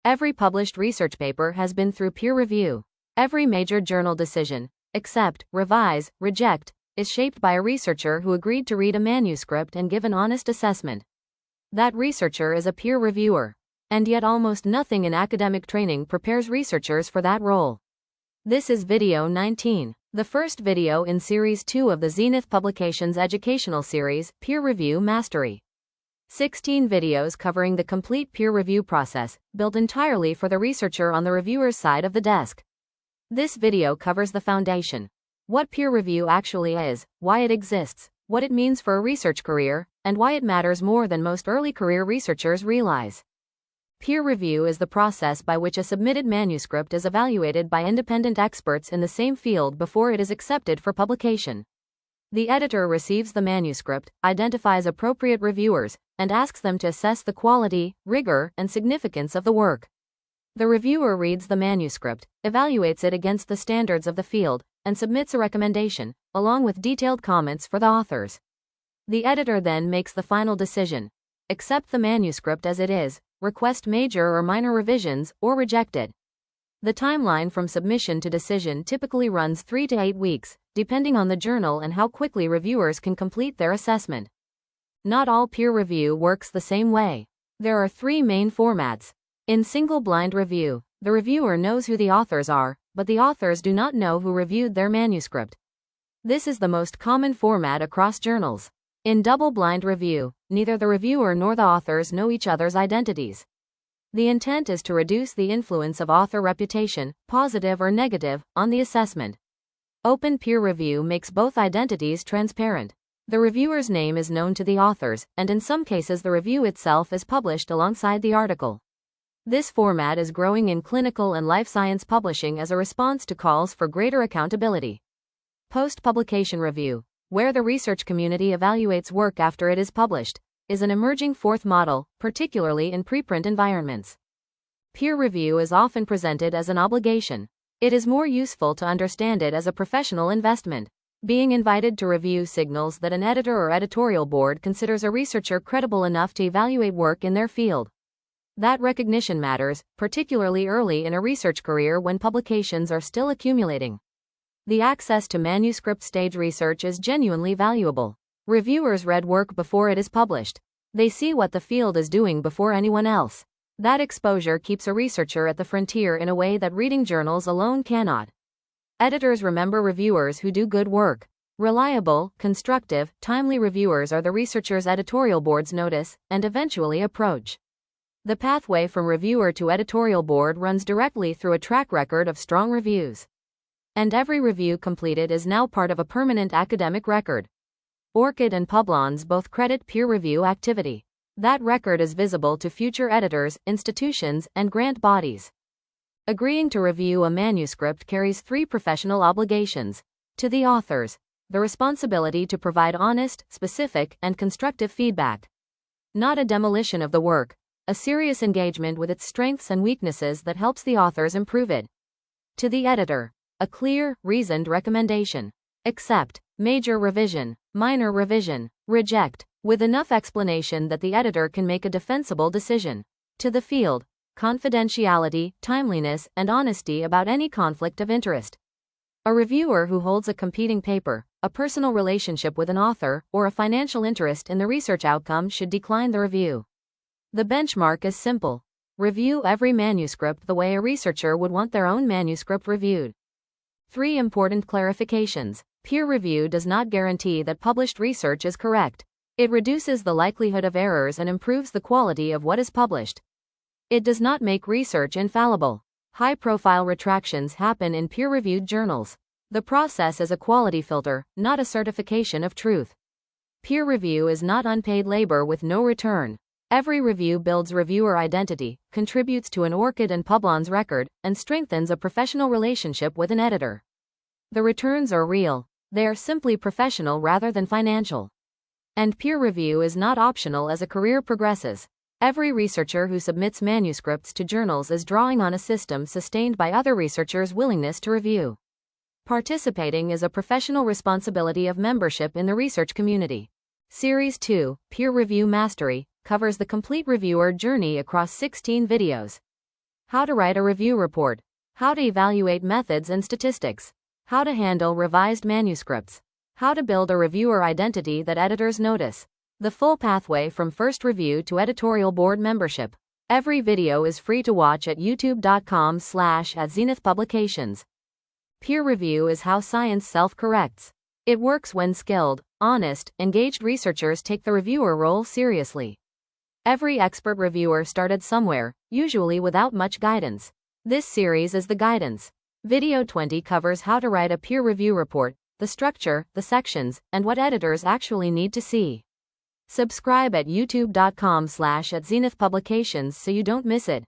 Every published research paper has been through peer review. Every major journal decision, accept, revise, reject, is shaped by a researcher who agreed to read a manuscript and give an honest assessment. That researcher is a peer reviewer. And yet almost nothing in academic training prepares researchers for that role. This is video 19, the first video in Series 2 of the Zenith Publications educational series, Peer Review Mastery. 16 videos covering the complete peer review process, built entirely for the researcher on the reviewer's side of the desk. This video covers the foundation. What peer review actually is, why it exists, what it means for a research career, and why it matters more than most early career researchers realize. Peer review is the process by which a submitted manuscript is evaluated by independent experts in the same field before it is accepted for publication. The editor receives the manuscript, identifies appropriate reviewers, and asks them to assess the quality, rigor, and significance of the work. The reviewer reads the manuscript, evaluates it against the standards of the field, and submits a recommendation, along with detailed comments for the authors. The editor then makes the final decision: accept the manuscript as it is, request major or minor revisions, or reject it. The timeline from submission to decision typically runs 3 to 8 weeks, depending on the journal and how quickly reviewers can complete their assessment. Not all peer review works the same way. There are 3 main formats. In single-blind review, the reviewer knows who the authors are, but the authors do not know who reviewed their manuscript. This is the most common format across journals. In double-blind review, neither the reviewer nor the authors know each other's identities. The intent is to reduce the influence of author reputation, positive or negative, on the assessment. Open peer review makes both identities transparent. The reviewer's name is known to the authors, and in some cases the review itself is published alongside the article. This format is growing in clinical and life science publishing as a response to calls for greater accountability. Post-publication review, where the research community evaluates work after it is published, is an emerging fourth model, particularly in preprint environments. Peer review is often presented as an obligation. It is more useful to understand it as a professional investment. Being invited to review signals that an editor or editorial board considers a researcher credible enough to evaluate work in their field. That recognition matters, particularly early in a research career when publications are still accumulating. The access to manuscript stage research is genuinely valuable. Reviewers read work before it is published. They see what the field is doing before anyone else. That exposure keeps a researcher at the frontier in a way that reading journals alone cannot. Editors remember reviewers who do good work. Reliable, constructive, timely reviewers are the researcher's editorial boards notice, and eventually approach. The pathway from reviewer to editorial board runs directly through a track record of strong reviews. And every review completed is now part of a permanent academic record. Orchid and Publons both credit peer review activity. That record is visible to future editors, institutions, and grant bodies. Agreeing to review a manuscript carries 3 professional obligations. To the authors, the responsibility to provide honest, specific, and constructive feedback. Not a demolition of the work, a serious engagement with its strengths and weaknesses that helps the authors improve it. To the editor, a clear, reasoned recommendation. Accept, major revision, minor revision, reject, with enough explanation that the editor can make a defensible decision. To the field, confidentiality, timeliness, and honesty about any conflict of interest. A reviewer who holds a competing paper, a personal relationship with an author, or a financial interest in the research outcome should decline the review. The benchmark is simple. Review every manuscript the way a researcher would want their own manuscript reviewed. 3 important clarifications. Peer review does not guarantee that published research is correct. It reduces the likelihood of errors and improves the quality of what is published. It does not make research infallible. High-profile retractions happen in peer-reviewed journals. The process is a quality filter, not a certification of truth. Peer review is not unpaid labor with no return. Every review builds reviewer identity, contributes to an Orchid and Publons record, and strengthens a professional relationship with an editor. The returns are real. They are simply professional rather than financial. And peer review is not optional as a career progresses. Every researcher who submits manuscripts to journals is drawing on a system sustained by other researchers' willingness to review. Participating is a professional responsibility of membership in the research community. Series 2, Peer Review Mastery, covers the complete reviewer journey across 16 videos. how to write a review report, how to evaluate methods and statistics, how to handle revised manuscripts, how to build a reviewer identity that editors notice, the full pathway from first review to editorial board membership. Every video is free to watch at youtube.com/@Zenith Publications. Peer review is how science self-corrects. It works when skilled, honest, engaged researchers take the reviewer role seriously. Every expert reviewer started somewhere, usually without much guidance. This series is the guidance. Video 20 covers how to write a peer review report, the structure, the sections, and what editors actually need to see. Subscribe at youtube.com/@Zenith Publications so you don't miss it.